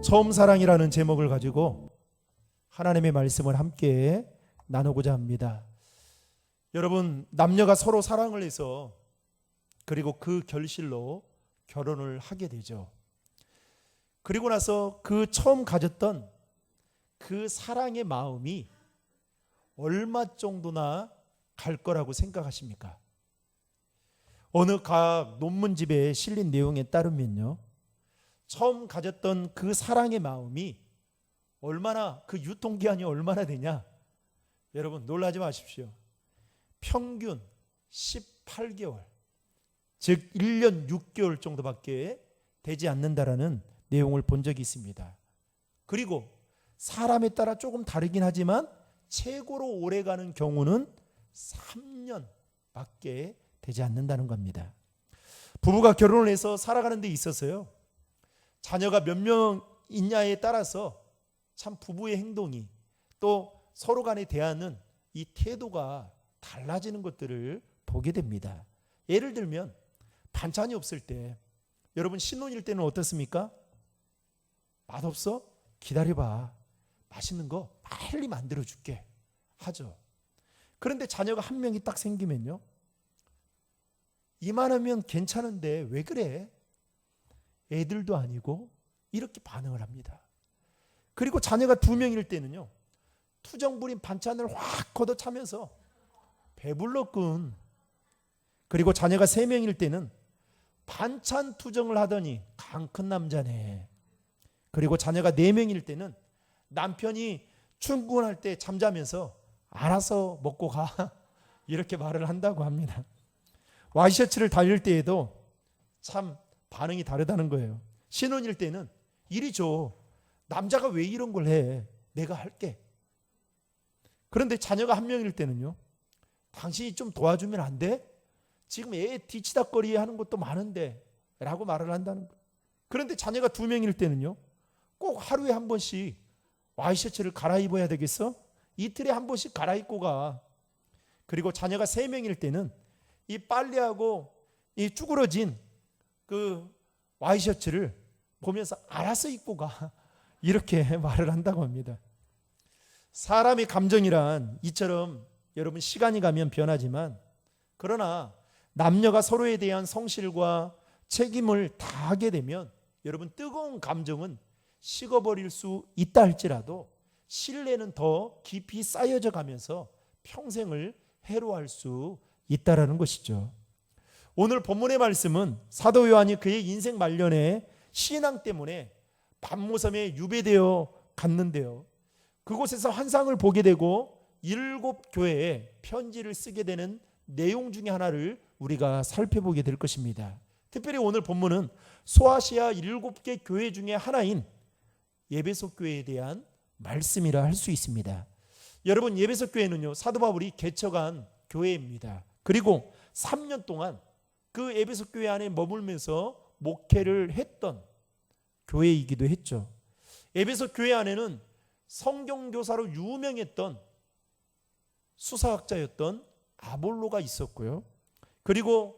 처음 사랑이라는 제목을 가지고 하나님의 말씀을 함께 나누고자 합니다. 여러분, 남녀가 서로 사랑을 해서 그리고 그 결실로 결혼을 하게 되죠. 그리고 나서 그 처음 가졌던 그 사랑의 마음이 얼마 정도나 갈 거라고 생각하십니까? 어느 각 논문집에 실린 내용에 따르면요, 처음 가졌던 그 사랑의 마음이 얼마나, 그 유통기한이 얼마나 되냐? 여러분 놀라지 마십시오. 평균 18개월, 즉 1년 6개월 정도밖에 되지 않는다라는 내용을 본 적이 있습니다. 그리고 사람에 따라 조금 다르긴 하지만 최고로 오래가는 경우는 3년밖에 되지 않는다는 겁니다. 부부가 결혼을 해서 살아가는 데 있어서요, 자녀가 몇 명 있냐에 따라서 참 부부의 행동이, 또 서로 간에 대하는 이 태도가 달라지는 것들을 보게 됩니다. 예를 들면 반찬이 없을 때, 여러분 신혼일 때는 어떻습니까? 맛없어? 기다려봐, 맛있는 거 빨리 만들어 줄게 하죠. 그런데 자녀가 한 명이 딱 생기면요, 이만하면 괜찮은데 왜 그래? 애들도 아니고 이렇게 반응을 합니다. 그리고 자녀가 2명일 때는요, 투정 부린 반찬을 확 걷어차면서 배불렀군. 그리고 자녀가 3명일 때는 반찬 투정을 하더니 강 큰 남자네. 그리고 자녀가 4명일 때는 남편이 출근할 때 잠자면서 알아서 먹고 가 이렇게 말을 한다고 합니다. 와이셔츠를 달릴 때에도 참 반응이 다르다는 거예요. 신혼일 때는 이리 줘, 남자가 왜 이런 걸 해, 내가 할게. 그런데 자녀가 1명일 때는요, 당신이 좀 도와주면 안 돼? 지금 애 뒤치다꺼리 하는 것도 많은데 라고 말을 한다는 거예요. 그런데 자녀가 2명일 때는요, 꼭 하루에 한 번씩 와이셔츠를 갈아입어야 되겠어? 이틀에 한 번씩 갈아입고 가. 그리고 자녀가 3명일 때는 이 빨래하고 이 쭈그러진 그 와이셔츠를 보면서 알아서 입고 가 이렇게 말을 한다고 합니다. 사람의 감정이란 이처럼 여러분 시간이 가면 변하지만, 그러나 남녀가 서로에 대한 성실과 책임을 다하게 되면 여러분 뜨거운 감정은 식어버릴 수 있다 할지라도 신뢰는 더 깊이 쌓여져 가면서 평생을 해로할 수 있다라는 것이죠. 오늘 본문의 말씀은 사도 요한이 그의 인생 말년에 신앙 때문에 반모섬에 유배되어 갔는데요, 그곳에서 환상을 보게 되고 7 교회에 편지를 쓰게 되는 내용 중에 하나를 우리가 살펴보게 될 것입니다. 특별히 오늘 본문은 소아시아 7개 교회 중에 하나인 에베소 교회에 대한 말씀이라 할 수 있습니다. 여러분, 에베소 교회는요, 사도 바울이 개척한 교회입니다. 그리고 3년 동안 그 에베소 교회 안에 머물면서 목회를 했던 교회이기도 했죠. 에베소 교회 안에는 성경교사로 유명했던 수사학자였던 아볼로가 있었고요, 그리고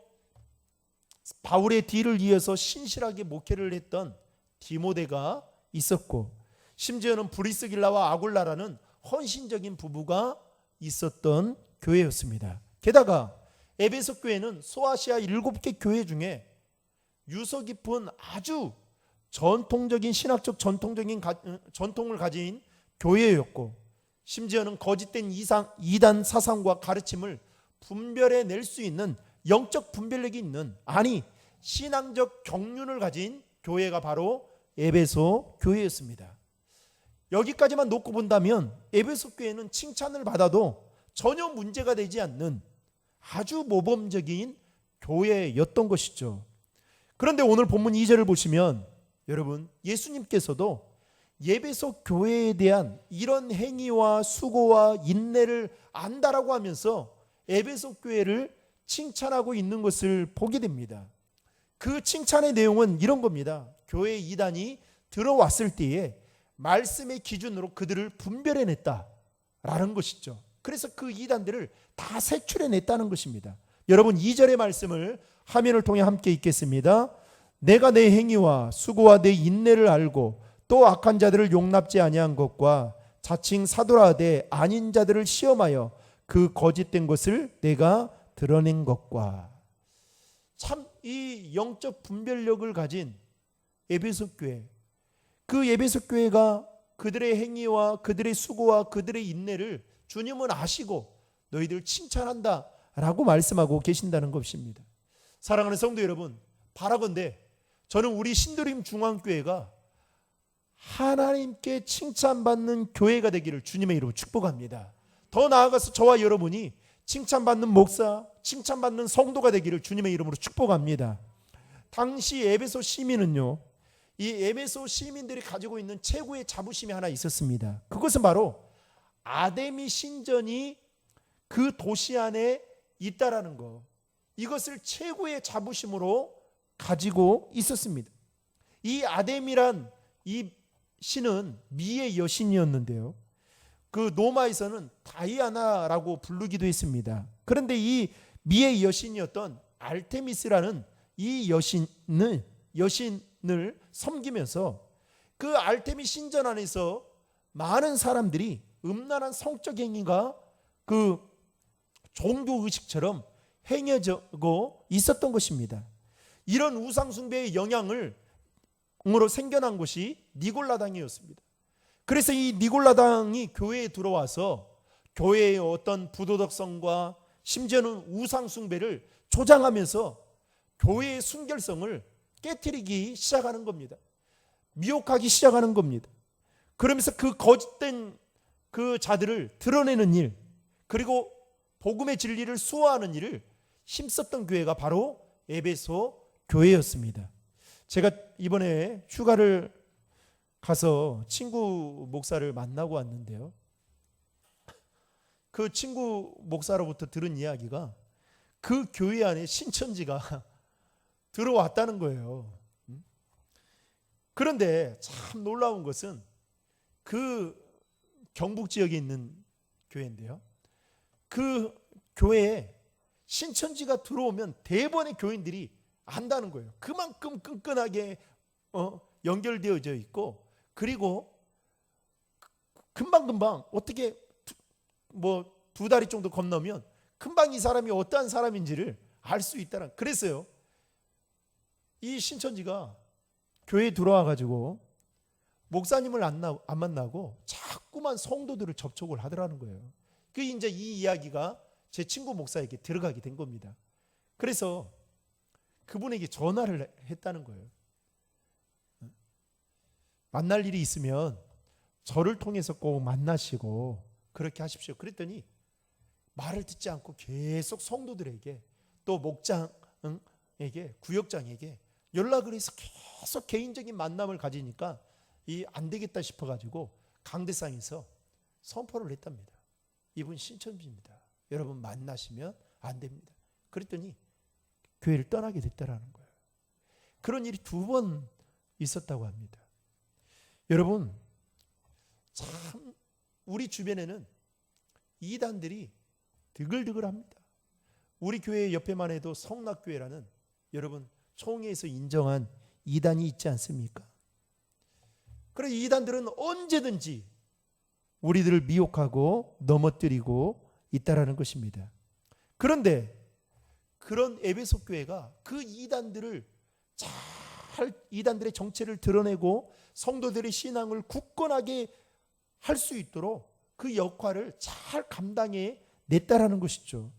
바울의 뒤를 이어서 신실하게 목회를 했던 디모데가 있었고, 심지어는 브리스길라와 아굴라라는 헌신적인 부부가 있었던 교회였습니다. 게다가 에베소 교회는 소아시아 7개 교회 중에 유서 깊은 아주 전통적인 신학적 전통을 가진 교회였고, 심지어는 거짓된 이단 사상과 가르침을 분별해낼 수 있는 영적 분별력이 있는, 아니 신앙적 경륜을 가진 교회가 바로 에베소 교회였습니다. 여기까지만 놓고 본다면 에베소 교회는 칭찬을 받아도 전혀 문제가 되지 않는 아주 모범적인 교회였던 것이죠. 그런데 오늘 본문 2절을 보시면 여러분, 예수님께서도 에베소 교회에 대한 이런 행위와 수고와 인내를 안다라고 하면서 에베소 교회를 칭찬하고 있는 것을 보게 됩니다. 그 칭찬의 내용은 이런 겁니다. 교회 이단이 들어왔을 때에 말씀의 기준으로 그들을 분별해냈다라는 것이죠. 그래서 그 이단들을 다 색출해냈다는 것입니다. 여러분, 2절의 말씀을 화면을 통해 함께 읽겠습니다. 내가 내 행위와 수고와 내 인내를 알고 또 악한 자들을 용납지 아니한 것과 자칭 사도라 하되 아닌 자들을 시험하여 그 거짓된 것을 내가 드러낸 것과. 참 이 영적 분별력을 가진 에베소 교회, 그 에베소 교회가 그들의 행위와 그들의 수고와 그들의 인내를 주님은 아시고 너희들 칭찬한다 라고 말씀하고 계신다는 것입니다. 사랑하는 성도 여러분, 바라건대 저는 우리 신도림 중앙교회가 하나님께 칭찬받는 교회가 되기를 주님의 이름으로 축복합니다. 더 나아가서 저와 여러분이 칭찬받는 목사, 칭찬받는 성도가 되기를 주님의 이름으로 축복합니다. 당시 에베소 시민은요, 이 에베소 시민들이 가지고 있는 최고의 자부심이 하나 있었습니다. 그것은 바로 아데미 신전이 그 도시 안에 있다라는 것, 이것을 최고의 자부심으로 가지고 있었습니다. 이 아데미란 이 신은 미의 여신이었는데요, 그 로마에서는 다이아나라고 부르기도 했습니다. 그런데 이 미의 여신이었던 알테미스라는 이 여신을 섬기면서 그 알테미 신전 안에서 많은 사람들이 음란한 성적 행위가 그 종교 의식처럼 행해지고 있었던 것입니다. 이런 우상 숭배의 영향으로 생겨난 것이 니골라당이었습니다. 그래서 이 니골라당이 교회에 들어와서 교회의 어떤 부도덕성과 심지어는 우상 숭배를 조장하면서 교회의 순결성을 깨트리기 시작하는 겁니다. 미혹하기 시작하는 겁니다. 그러면서 그 거짓된 그 자들을 드러내는 일, 그리고 복음의 진리를 수호하는 일을 힘썼던 교회가 바로 에베소 교회였습니다. 제가 이번에 휴가를 가서 친구 목사를 만나고 왔는데요, 그 친구 목사로부터 들은 이야기가 그 교회 안에 신천지가 들어왔다는 거예요. 그런데 참 놀라운 것은 그 경북 지역에 있는 교회인데요, 그 교회에 신천지가 들어오면 대부분의 교인들이 안다는 거예요. 그만큼 끈끈하게 연결되어져 있고, 그리고 금방금방 어떻게 두 다리 정도 건너면 금방 이 사람이 어떠한 사람인지를 알 수 있다는. 그래서요, 이 신천지가 교회에 들어와 가지고 목사님을 안 만나고 자꾸만 성도들을 접촉을 하더라는 거예요. 그 이제 이 이야기가 제 친구 목사에게 들어가게 된 겁니다. 그래서 그분에게 전화를 했다는 거예요. 만날 일이 있으면 저를 통해서 꼭 만나시고 그렇게 하십시오. 그랬더니 말을 듣지 않고 계속 성도들에게, 또 목장에게, 구역장에게 연락을 해서 계속 개인적인 만남을 가지니까 이 안 되겠다 싶어가지고 강대상에서 선포를 했답니다. 이분 신천지입니다. 여러분 만나시면 안 됩니다. 그랬더니 교회를 떠나게 됐다라는 거예요. 그런 일이 2번 있었다고 합니다. 여러분, 참 우리 주변에는 이단들이 드글드글합니다. 우리 교회 옆에만 해도 성락교회라는, 여러분 총회에서 인정한 이단이 있지 않습니까? 그래서 이단들은 언제든지 우리들을 미혹하고 넘어뜨리고 있다라는 것입니다. 그런데 그런 에베소 교회가 그 이단들의 정체를 드러내고 성도들의 신앙을 굳건하게 할 수 있도록 그 역할을 잘 감당해 냈다라는 것이죠.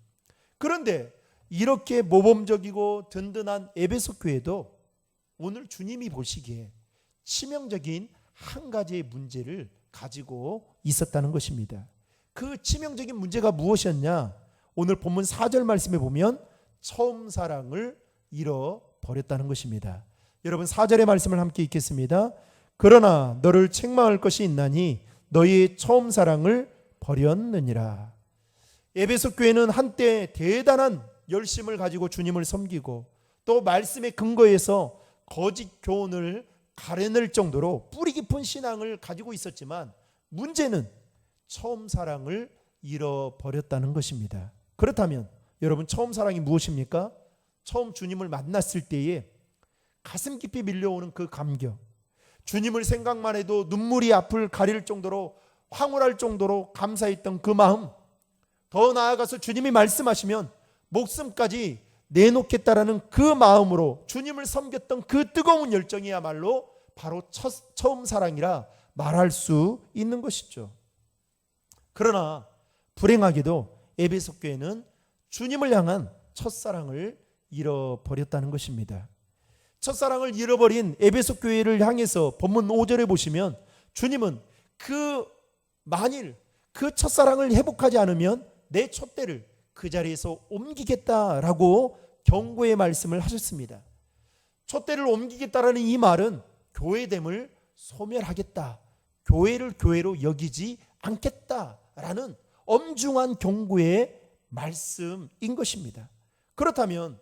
그런데 이렇게 모범적이고 든든한 에베소 교회도 오늘 주님이 보시기에 치명적인 한 가지의 문제를 가지고 있었다는 것입니다. 그 치명적인 문제가 무엇이었냐? 오늘 본문 4절 말씀에 보면 처음 사랑을 잃어버렸다는 것입니다. 여러분 4절의 말씀을 함께 읽겠습니다. 그러나 너를 책망할 것이 있나니 너희의 처음 사랑을 버렸느니라. 에베소 교회는 한때 대단한 열심을 가지고 주님을 섬기고 또 말씀의 근거에서 거짓 교훈을 가려낼 정도로 뿌리 깊은 신앙을 가지고 있었지만 문제는 처음 사랑을 잃어버렸다는 것입니다. 그렇다면 여러분 처음 사랑이 무엇입니까? 처음 주님을 만났을 때에 가슴 깊이 밀려오는 그 감격, 주님을 생각만 해도 눈물이 앞을 가릴 정도로 황홀할 정도로 감사했던 그 마음, 더 나아가서 주님이 말씀하시면 목숨까지 내놓겠다라는 그 마음으로 주님을 섬겼던 그 뜨거운 열정이야말로 바로 처음 사랑이라 말할 수 있는 것이죠. 그러나 불행하게도 에베소 교회는 주님을 향한 첫사랑을 잃어버렸다는 것입니다. 첫사랑을 잃어버린 에베소 교회를 향해서 본문 5절에 보시면 주님은 만일 그 첫사랑을 회복하지 않으면 내 촛대를 그 자리에서 옮기겠다라고 경고의 말씀을 하셨습니다. 촛대를 옮기겠다라는 이 말은 교회됨을 소멸하겠다, 교회를 교회로 여기지 않겠다라는 엄중한 경고의 말씀인 것입니다. 그렇다면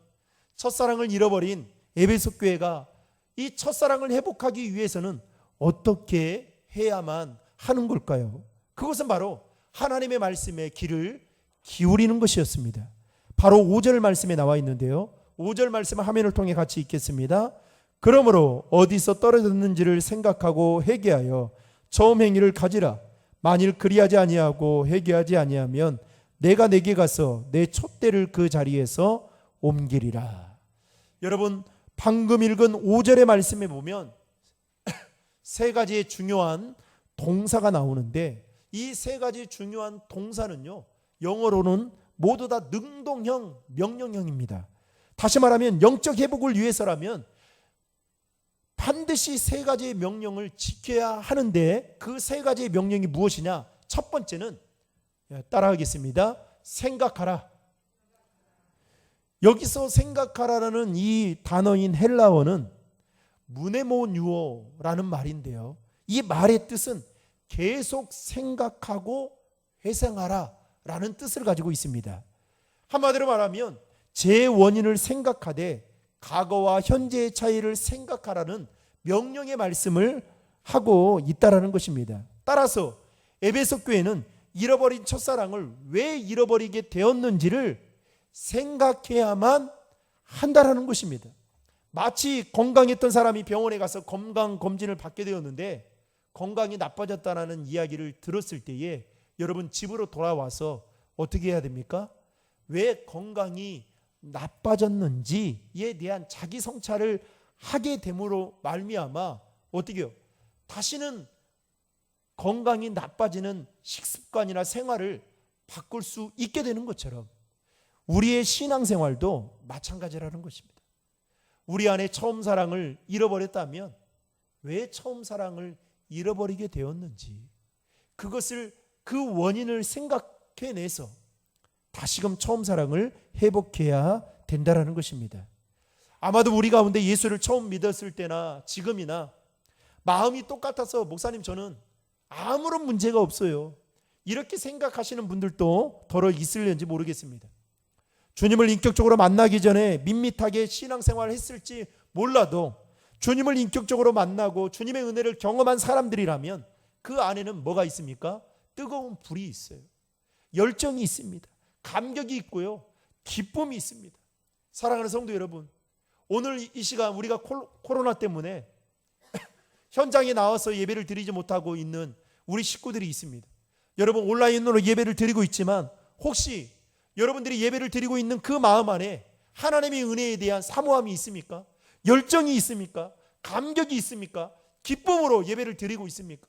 첫사랑을 잃어버린 에베소 교회가 이 첫사랑을 회복하기 위해서는 어떻게 해야만 하는 걸까요? 그것은 바로 하나님의 말씀에 귀를 기울이는 것이었습니다. 바로 5절 말씀에 나와 있는데요, 5절 말씀을 화면을 통해 같이 읽겠습니다. 그러므로 어디서 떨어졌는지를 생각하고 회개하여 처음 행위를 가지라. 만일 그리하지 아니하고 회개하지 아니하면 내가 내게 가서 내 촛대를 그 자리에서 옮기리라. 여러분, 방금 읽은 5절의 말씀에 보면 세 가지의 중요한 동사가 나오는데, 이 세 가지 중요한 동사는요, 영어로는 모두 다 능동형, 명령형입니다. 다시 말하면 영적 회복을 위해서라면 반드시 세 가지의 명령을 지켜야 하는데, 그 세 가지의 명령이 무엇이냐? 첫 번째는 따라하겠습니다. 생각하라. 여기서 생각하라라는 이 단어인 헬라어는 무네모뉴오라는 말인데요, 이 말의 뜻은 계속 생각하고 회상하라 라는 뜻을 가지고 있습니다. 한마디로 말하면 제 원인을 생각하되 과거와 현재의 차이를 생각하라는 명령의 말씀을 하고 있다라는 것입니다. 따라서 에베소 교회는 잃어버린 첫사랑을 왜 잃어버리게 되었는지를 생각해야만 한다라는 것입니다. 마치 건강했던 사람이 병원에 가서 건강검진을 받게 되었는데 건강이 나빠졌다는 이야기를 들었을 때에 여러분, 집으로 돌아와서 어떻게 해야 됩니까? 왜 건강이 나빠졌는지에 대한 자기 성찰을 하게 됨으로 말미암아 어떻게 해요? 다시는 건강이 나빠지는 식습관이나 생활을 바꿀 수 있게 되는 것처럼 우리의 신앙생활도 마찬가지라는 것입니다. 우리 안에 처음 사랑을 잃어버렸다면 왜 처음 사랑을 잃어버리게 되었는지, 그것을 그 원인을 생각해내서 다시금 처음 사랑을 회복해야 된다는 것입니다. 아마도 우리 가운데 예수를 처음 믿었을 때나 지금이나 마음이 똑같아서 목사님 저는 아무런 문제가 없어요, 이렇게 생각하시는 분들도 더러 있을는지 모르겠습니다. 주님을 인격적으로 만나기 전에 밋밋하게 신앙생활을 했을지 몰라도 주님을 인격적으로 만나고 주님의 은혜를 경험한 사람들이라면 그 안에는 뭐가 있습니까? 뜨거운 불이 있어요. 열정이 있습니다. 감격이 있고요, 기쁨이 있습니다. 사랑하는 성도 여러분, 오늘 이 시간 우리가 코로나 때문에 현장에 나와서 예배를 드리지 못하고 있는 우리 식구들이 있습니다. 여러분, 온라인으로 예배를 드리고 있지만 혹시 여러분들이 예배를 드리고 있는 그 마음 안에 하나님의 은혜에 대한 사모함이 있습니까? 열정이 있습니까? 감격이 있습니까? 기쁨으로 예배를 드리고 있습니까?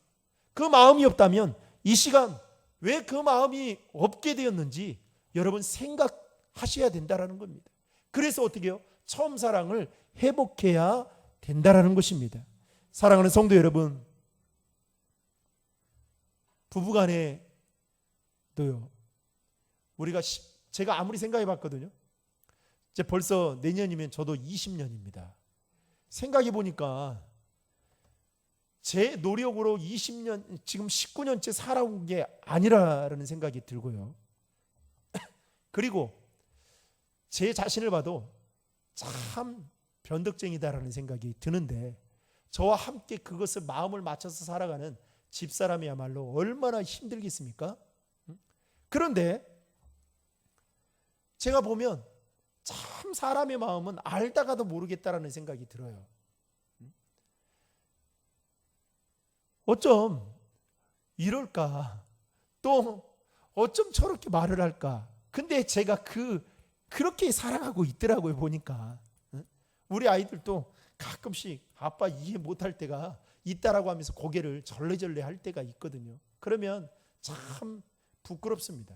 그 마음이 없다면 이 시간 왜 그 마음이 없게 되었는지 여러분 생각하셔야 된다는 겁니다. 그래서 어떻게 해요? 처음 사랑을 회복해야 된다는 것입니다. 사랑하는 성도 여러분, 부부간에도요, 제가 아무리 생각해 봤거든요, 이제 벌써 내년이면 저도 20년입니다. 생각해 보니까 제 노력으로 20년, 지금 19년째 살아온 게 아니라는 생각이 들고요. 그리고 제 자신을 봐도 참 변덕쟁이다라는 생각이 드는데, 저와 함께 그것을 마음을 맞춰서 살아가는 집사람이야말로 얼마나 힘들겠습니까? 그런데 제가 보면 참 사람의 마음은 알다가도 모르겠다라는 생각이 들어요. 어쩜 이럴까? 또 어쩜 저렇게 말을 할까? 근데 제가 그렇게 살아가고 있더라고요, 보니까. 우리 아이들도 가끔씩 아빠 이해 못할 때가 있다라고 하면서 고개를 절레절레 할 때가 있거든요. 그러면 참 부끄럽습니다.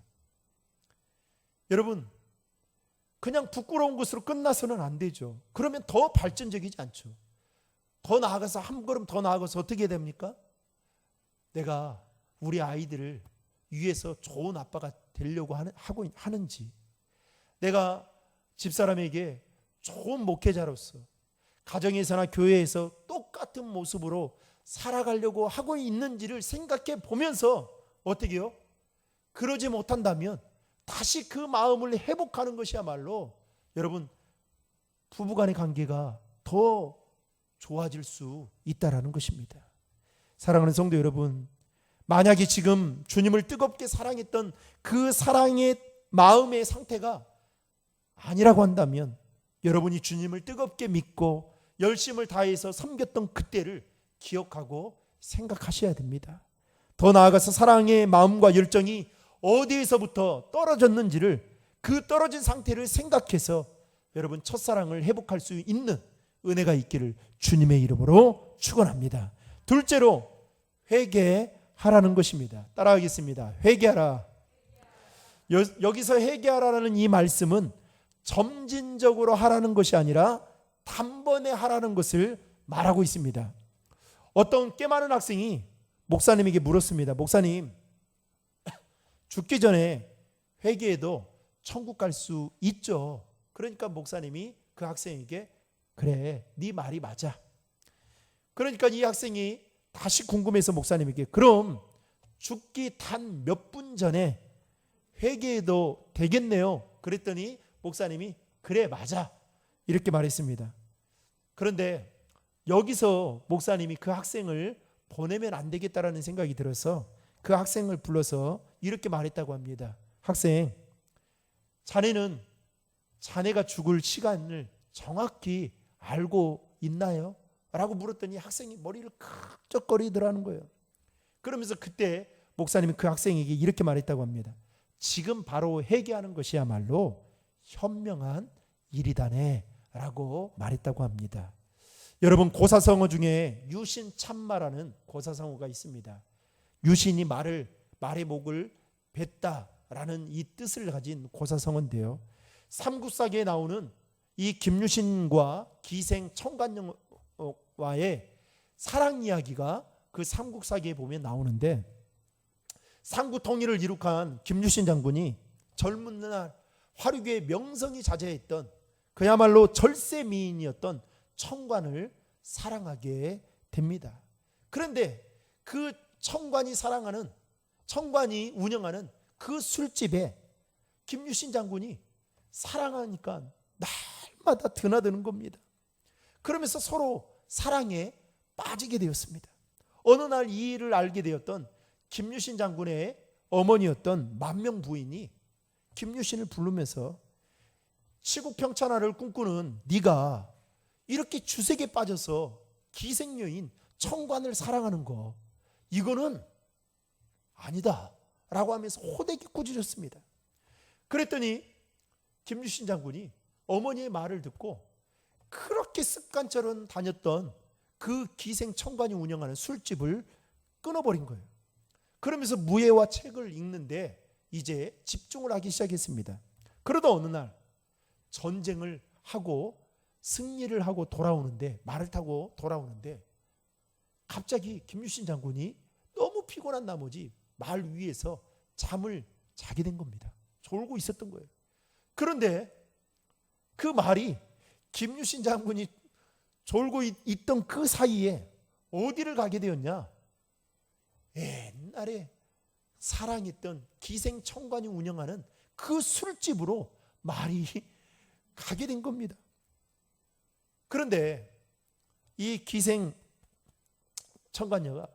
여러분, 그냥 부끄러운 것으로 끝나서는 안 되죠. 그러면 더 발전적이지 않죠. 더 나아가서 한 걸음 더 나아가서 어떻게 해야 됩니까? 내가 우리 아이들을 위해서 좋은 아빠가 되려고 하는지, 내가 집사람에게 좋은 목회자로서 가정에서나 교회에서 똑같은 모습으로 살아가려고 하고 있는지를 생각해 보면서 어떻게 해요? 그러지 못한다면 다시 그 마음을 회복하는 것이야말로 여러분 부부간의 관계가 더 좋아질 수 있다라는 것입니다. 사랑하는 성도 여러분, 만약에 지금 주님을 뜨겁게 사랑했던 그 사랑의 마음의 상태가 아니라고 한다면 여러분이 주님을 뜨겁게 믿고 열심을 다해서 섬겼던 그때를 기억하고 생각하셔야 됩니다. 더 나아가서 사랑의 마음과 열정이 어디에서부터 떨어졌는지를, 그 떨어진 상태를 생각해서 여러분 첫사랑을 회복할 수 있는 은혜가 있기를 주님의 이름으로 축원합니다. 둘째로 회개하라는 것입니다. 따라하겠습니다. 회개하라. 여기서 회개하라는 이 말씀은 점진적으로 하라는 것이 아니라 단번에 하라는 것을 말하고 있습니다. 어떤 꽤 많은 학생이 목사님에게 물었습니다. 목사님, 죽기 전에 회개해도 천국 갈 수 있죠? 그러니까 목사님이 그 학생에게 그래, 네 말이 맞아. 그러니까 이 학생이 다시 궁금해서 목사님에게 그럼 죽기 단 몇 분 전에 회개해도 되겠네요. 그랬더니 목사님이 그래, 맞아, 이렇게 말했습니다. 그런데 여기서 목사님이 그 학생을 보내면 안 되겠다라는 생각이 들어서 그 학생을 불러서 이렇게 말했다고 합니다. 학생, 자네는 자네가 죽을 시간을 정확히 알고 있나요? 라고 물었더니 학생이 머리를 긁적거리더라는 거예요. 그러면서 그때 목사님이 그 학생에게 이렇게 말했다고 합니다. 지금 바로 회개하는 것이야말로 현명한 일이다네 라고 말했다고 합니다. 여러분, 고사성어 중에 유신참마라는 고사성어가 있습니다. 유신이 말의 목을 뱉다라는 이 뜻을 가진 고사성어인데요, 삼국사기에 나오는 이 김유신과 기생 청관영와의 사랑 이야기가 그 삼국사기에 보면 나오는데, 삼국 통일을 이룩한 김유신 장군이 젊은 날 화류계의 명성이 자자했던 그야말로 절세미인이었던 청관을 사랑하게 됩니다. 그런데 그 청관이 운영하는 그 술집에 김유신 장군이 사랑하니까 날마다 드나드는 겁니다. 그러면서 서로 사랑에 빠지게 되었습니다. 어느 날 이 일을 알게 되었던 김유신 장군의 어머니였던 만명 부인이 김유신을 부르면서 시국평천하를 꿈꾸는 네가 이렇게 주색에 빠져서 기생녀인 청관을 사랑하는 거, 이거는 아니다 라고 하면서 호되게 꾸짖었습니다. 그랬더니 김유신 장군이 어머니의 말을 듣고 그렇게 습관처럼 다녔던 그 기생 청관이 운영하는 술집을 끊어버린 거예요. 그러면서 무예와 책을 읽는데 이제 집중을 하기 시작했습니다. 그러다 어느 날 전쟁을 하고 승리를 하고 돌아오는데, 말을 타고 돌아오는데 갑자기 김유신 장군이 너무 피곤한 나머지 말 위에서 잠을 자게 된 겁니다. 졸고 있었던 거예요. 그런데 그 말이 김유신 장군이 졸고 있던 그 사이에 어디를 가게 되었냐? 옛날에 사랑했던 기생청관이 운영하는 그 술집으로 말이 가게 된 겁니다. 그런데 이 기생청관녀가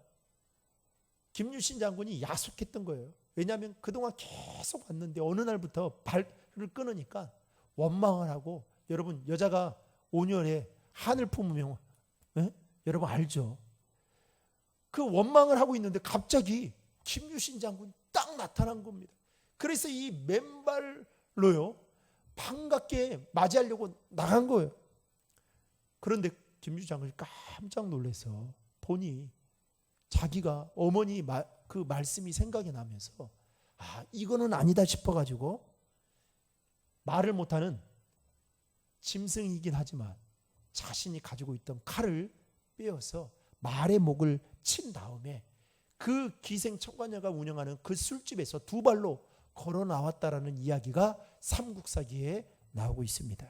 김유신 장군이 야속했던 거예요. 왜냐하면 그동안 계속 왔는데 어느 날부터 발을 끊으니까 원망을 하고, 여러분 여자가 온열에 한을 품으면 여러분 알죠? 그 원망을 하고 있는데 갑자기 김유신 장군이 딱 나타난 겁니다. 그래서 이 맨발로요 반갑게 맞이하려고 나간 거예요. 그런데 김유신 장군이 깜짝 놀라서 보니 자기가 어머니 그 말씀이 생각이 나면서 이거는 아니다 싶어가지고 말을 못하는 짐승이긴 하지만 자신이 가지고 있던 칼을 빼어서 말의 목을 친 다음에 그 기생청관녀가 운영하는 그 술집에서 두 발로 걸어 나왔다라는 이야기가 삼국사기에 나오고 있습니다.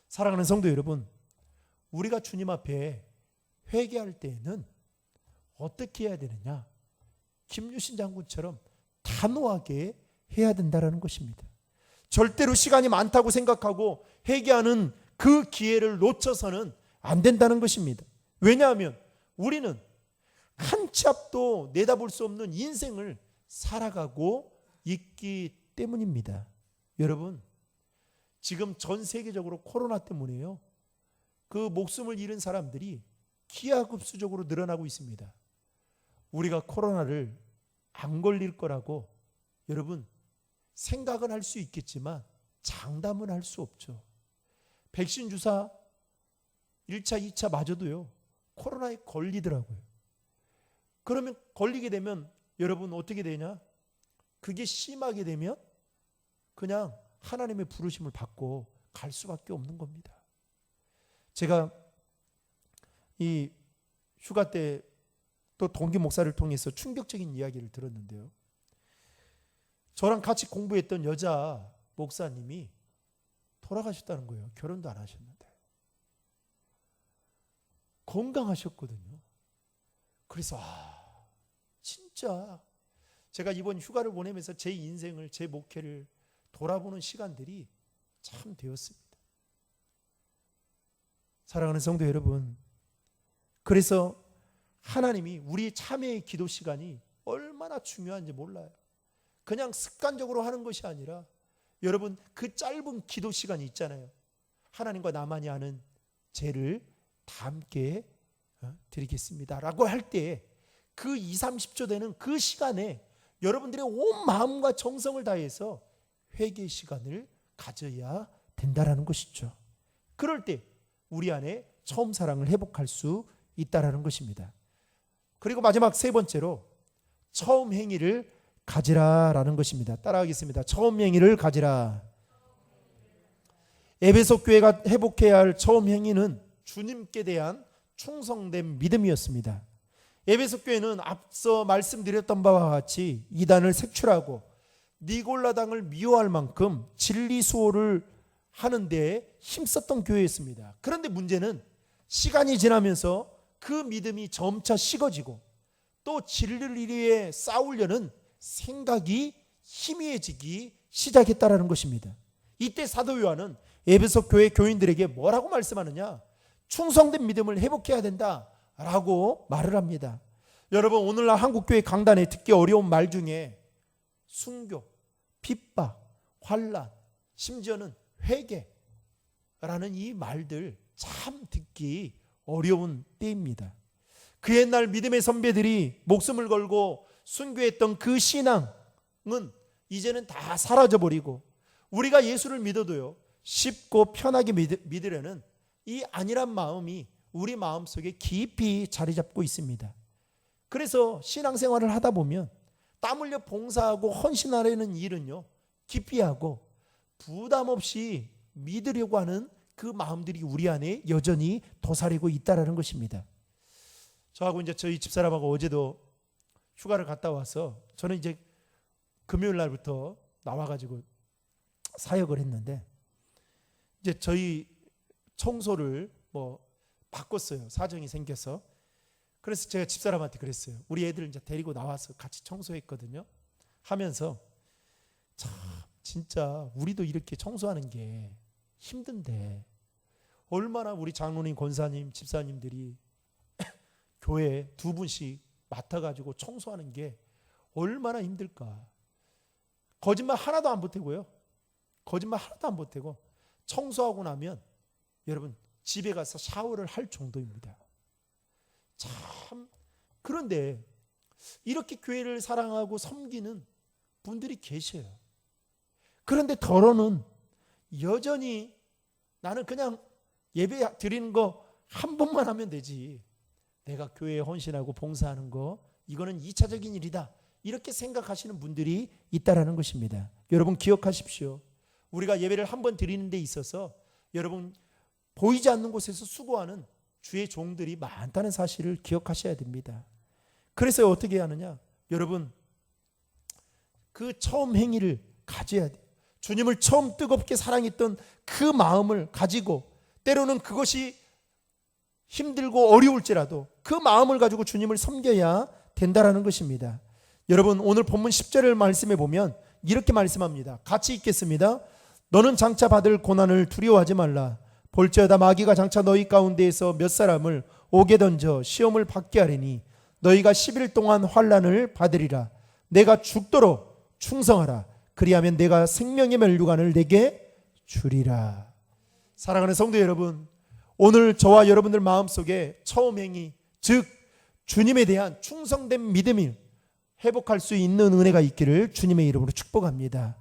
사랑하는 성도 여러분, 우리가 주님 앞에 회개할 때에는 어떻게 해야 되느냐? 김유신 장군처럼 단호하게 해야 된다는 것입니다. 절대로 시간이 많다고 생각하고 회개하는 그 기회를 놓쳐서는 안 된다는 것입니다. 왜냐하면 우리는 한 치 앞도 내다볼 수 없는 인생을 살아가고 있기 때문입니다. 여러분, 지금 전 세계적으로 코로나 때문에요, 그 목숨을 잃은 사람들이 기하급수적으로 늘어나고 있습니다. 우리가 코로나를 안 걸릴 거라고 여러분 생각은 할 수 있겠지만 장담은 할 수 없죠. 백신 주사 1차, 2차 맞아도요 코로나에 걸리더라고요. 그러면 걸리게 되면 여러분 어떻게 되냐? 그게 심하게 되면 그냥 하나님의 부르심을 받고 갈 수밖에 없는 겁니다. 제가 이 휴가 때 또 동기 목사를 통해서 충격적인 이야기를 들었는데요. 저랑 같이 공부했던 여자 목사님이 돌아가셨다는 거예요. 결혼도 안 하셨는데. 건강하셨거든요. 그래서 진짜 제가 이번 휴가를 보내면서 제 인생을, 제 목회를 돌아보는 시간들이 참 되었습니다. 사랑하는 성도 여러분, 그래서 하나님이 우리 참회의 기도 시간이 얼마나 중요한지 몰라요. 그냥 습관적으로 하는 것이 아니라 여러분 그 짧은 기도 시간이 있잖아요. 하나님과 나만이 아는 죄를 다 함께 드리겠습니다 라고 할 때 그 2, 30초 되는 그 시간에 여러분들의 온 마음과 정성을 다해서 회개의 시간을 가져야 된다라는 것이죠. 그럴 때 우리 안에 처음 사랑을 회복할 수 있다라는 것입니다. 그리고 마지막 세 번째로 처음 행위를 가지라라는 것입니다. 따라하겠습니다. 처음 행위를 가지라. 에베소 교회가 회복해야 할 처음 행위는 주님께 대한 충성된 믿음이었습니다. 에베소 교회는 앞서 말씀드렸던 바와 같이 이단을 색출하고 니골라당을 미워할 만큼 진리 수호를 하는 데 힘썼던 교회였습니다. 그런데 문제는 시간이 지나면서 그 믿음이 점차 식어지고 또 진리를 위해 싸우려는 생각이 희미해지기 시작했다라는 것입니다. 이때 사도 요한은 에베소 교회 교인들에게 뭐라고 말씀하느냐? 충성된 믿음을 회복해야 된다라고 말을 합니다. 여러분, 오늘날 한국교회 강단에 듣기 어려운 말 중에 순교, 핍박, 환난, 심지어는 회개라는 이 말들 참 듣기 어려운 때입니다. 그 옛날 믿음의 선배들이 목숨을 걸고 순교했던 그 신앙은 이제는 다 사라져버리고 우리가 예수를 믿어도요 쉽고 편하게 믿으려는 이 안일한 마음이 우리 마음속에 깊이 자리 잡고 있습니다. 그래서 신앙생활을 하다 보면 땀 흘려 봉사하고 헌신하려는 일은요 기피하고 부담 없이 믿으려고 하는 그 마음들이 우리 안에 여전히 도사리고 있다는 것입니다. 저하고 이제 저희 집사람하고 어제도 휴가를 갔다 와서 저는 이제 금요일 날부터 나와가지고 사역을 했는데 이제 저희 청소를 바꿨어요. 사정이 생겨서. 그래서 제가 집사람한테 그랬어요. 우리 애들 이제 데리고 나와서 같이 청소했거든요. 하면서 참 진짜 우리도 이렇게 청소하는 게 힘든데 얼마나 우리 장로님, 권사님, 집사님들이 교회 두 분씩 맡아가지고 청소하는 게 얼마나 힘들까. 거짓말 하나도 안 보태고요. 거짓말 하나도 안 보태고 청소하고 나면 여러분 집에 가서 샤워를 할 정도입니다. 참 그런데 이렇게 교회를 사랑하고 섬기는 분들이 계셔요. 그런데 더러는 여전히 나는 그냥 예배 드리는 거 한 번만 하면 되지, 내가 교회에 헌신하고 봉사하는 거 이거는 2차적인 일이다, 이렇게 생각하시는 분들이 있다라는 것입니다. 여러분 기억하십시오. 우리가 예배를 한 번 드리는 데 있어서 여러분 보이지 않는 곳에서 수고하는 주의 종들이 많다는 사실을 기억하셔야 됩니다. 그래서 어떻게 하느냐, 여러분 그 처음 행위를 가져야 돼요. 주님을 처음 뜨겁게 사랑했던 그 마음을 가지고, 때로는 그것이 힘들고 어려울지라도 그 마음을 가지고 주님을 섬겨야 된다라는 것입니다. 여러분 오늘 본문 10절을 말씀해 보면 이렇게 말씀합니다. 같이 읽겠습니다. 너는 장차 받을 고난을 두려워하지 말라. 볼지어다 마귀가 장차 너희 가운데에서 몇 사람을 옥에 던져 시험을 받게 하리니 너희가 10일 동안 환난을 받으리라. 내가 죽도록 충성하라. 그리하면 내가 생명의 면류관을 내게 주리라. 사랑하는 성도 여러분, 오늘 저와 여러분들 마음속에 처음 행위, 즉 주님에 대한 충성된 믿음이 회복할 수 있는 은혜가 있기를 주님의 이름으로 축복합니다.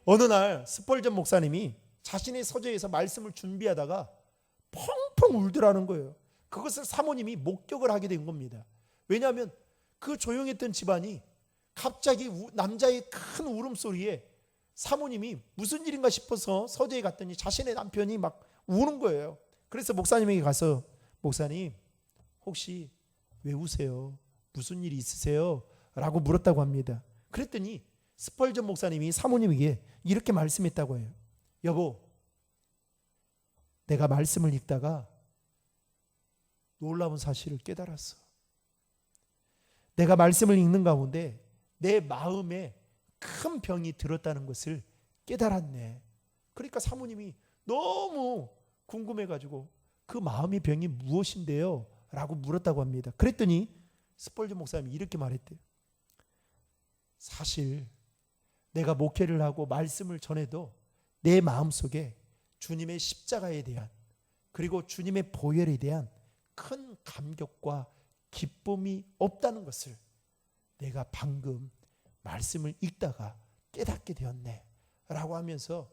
어느 날 스펄전 목사님이 자신의 서재에서 말씀을 준비하다가 펑펑 울더라는 거예요. 그것을 사모님이 목격을 하게 된 겁니다. 왜냐하면 그 조용했던 집안이 갑자기 남자의 큰 울음소리에 사모님이 무슨 일인가 싶어서 서재에 갔더니 자신의 남편이 막 우는 거예요. 그래서 목사님에게 가서, 목사님 혹시 왜 우세요? 무슨 일이 있으세요? 라고 물었다고 합니다. 그랬더니 스펄전 목사님이 사모님에게 이렇게 말씀했다고 해요. 여보, 내가 말씀을 읽다가 놀라운 사실을 깨달았어. 내가 말씀을 읽는 가운데 내 마음에 큰 병이 들었다는 것을 깨달았네. 그러니까 사모님이 너무 궁금해가지고 그 마음의 병이 무엇인데요? 라고 물었다고 합니다. 그랬더니 스펄전 목사님이 이렇게 말했대요. 사실 내가 목회를 하고 말씀을 전해도 내 마음속에 주님의 십자가에 대한, 그리고 주님의 보혈에 대한 큰 감격과 기쁨이 없다는 것을 내가 방금 말씀을 읽다가 깨닫게 되었네 라고 하면서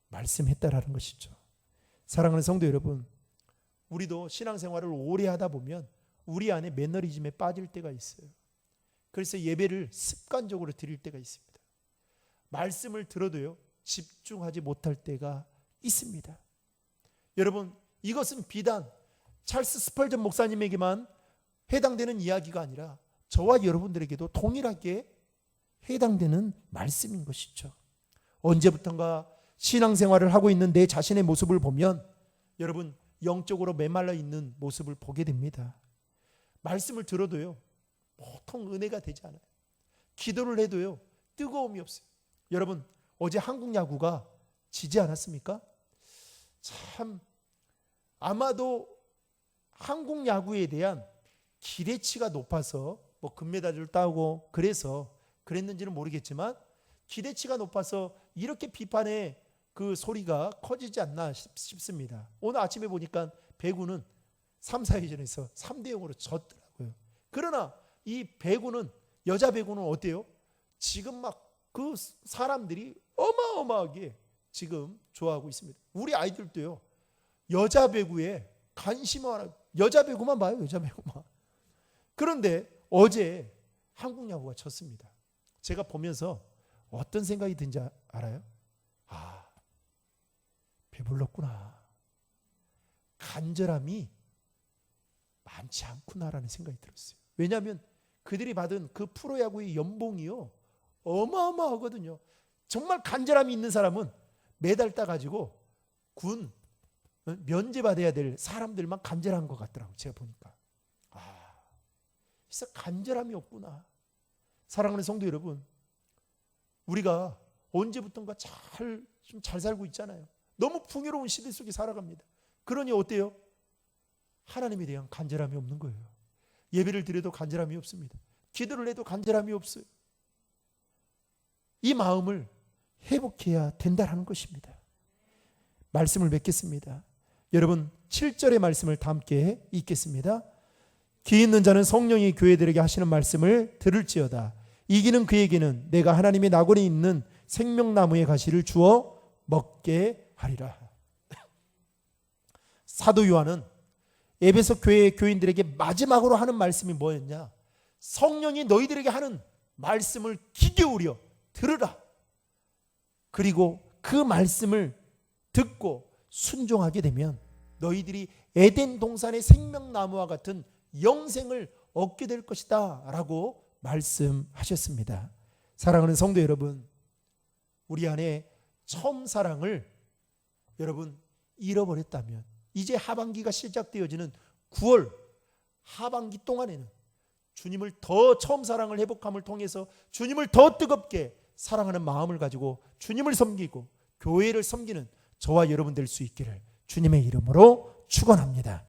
말씀했다라는 것이죠. 사랑하는 성도 여러분, 우리도 신앙생활을 오래 하다 보면 우리 안에 매너리즘에 빠질 때가 있어요. 그래서 예배를 습관적으로 드릴 때가 있습니다. 말씀을 들어도요 집중하지 못할 때가 있습니다. 여러분 이것은 비단 찰스 스펄전 목사님에게만 해당되는 이야기가 아니라 저와 여러분들에게도 동일하게 해당되는 말씀인 것이죠. 언제부턴가 신앙생활을 하고 있는 내 자신의 모습을 보면 여러분 영적으로 메말라 있는 모습을 보게 됩니다. 말씀을 들어도요 보통 은혜가 되지 않아요. 기도를 해도요 뜨거움이 없어요. 여러분 어제 한국 야구가 지지 않았습니까? 참 아마도 한국 야구에 대한 기대치가 높아서 뭐 금메달을 따고 그래서 그랬는지는 모르겠지만 기대치가 높아서 이렇게 비판의 그 소리가 커지지 않나 싶습니다. 오늘 아침에 보니까 배구는 3, 4회전에서 3대 0으로 졌더라고요. 그러나 이 배구는, 여자 배구는 어때요? 지금 막 그 사람들이 어마어마하게 지금 좋아하고 있습니다. 우리 아이들도요 여자 배구에 관심을 하나, 여자 배구만 봐요. 여자 배구만. 그런데 어제 한국 야구가 졌습니다. 제가 보면서 어떤 생각이 든지 알아요? 아, 배불렀구나. 간절함이 많지 않구나라는 생각이 들었어요. 왜냐하면 그들이 받은 그 프로야구의 연봉이요 어마어마하거든요. 정말 간절함이 있는 사람은 메달 따가지고 군 면제받아야 될 사람들만 간절한 것 같더라고요. 제가 보니까. 아, 진짜 간절함이 없구나. 사랑하는 성도 여러분, 우리가 언제부턴가 잘 살고 있잖아요. 너무 풍요로운 시대 속에 살아갑니다. 그러니 어때요? 하나님에 대한 간절함이 없는 거예요. 예배를 드려도 간절함이 없습니다. 기도를 해도 간절함이 없어요. 이 마음을 회복해야 된다는 것입니다. 말씀을 맺겠습니다. 여러분 7절의 말씀을 다 함께 읽겠습니다. 귀 있는 자는 성령이 교회들에게 하시는 말씀을 들을지어다. 이기는 그에게는 내가 하나님의 낙원에 있는 생명나무의 가시를 주어 먹게 하리라. 사도 요한은 에베소 교회 교인들에게 마지막으로 하는 말씀이 뭐였냐? 성령이 너희들에게 하는 말씀을 귀 기울여 들으라. 그리고 그 말씀을 듣고 순종하게 되면 너희들이 에덴 동산의 생명나무와 같은 영생을 얻게 될 것이다 라고 말씀하셨습니다. 사랑하는 성도 여러분, 우리 안에 처음 사랑을 여러분 잃어버렸다면 이제 하반기가 시작되어지는 9월 하반기 동안에는 주님을 더 처음 사랑을 회복함을 통해서 주님을 더 뜨겁게 사랑하는 마음을 가지고 주님을 섬기고 교회를 섬기는 저와 여러분 될 수 있기를 주님의 이름으로 축원합니다.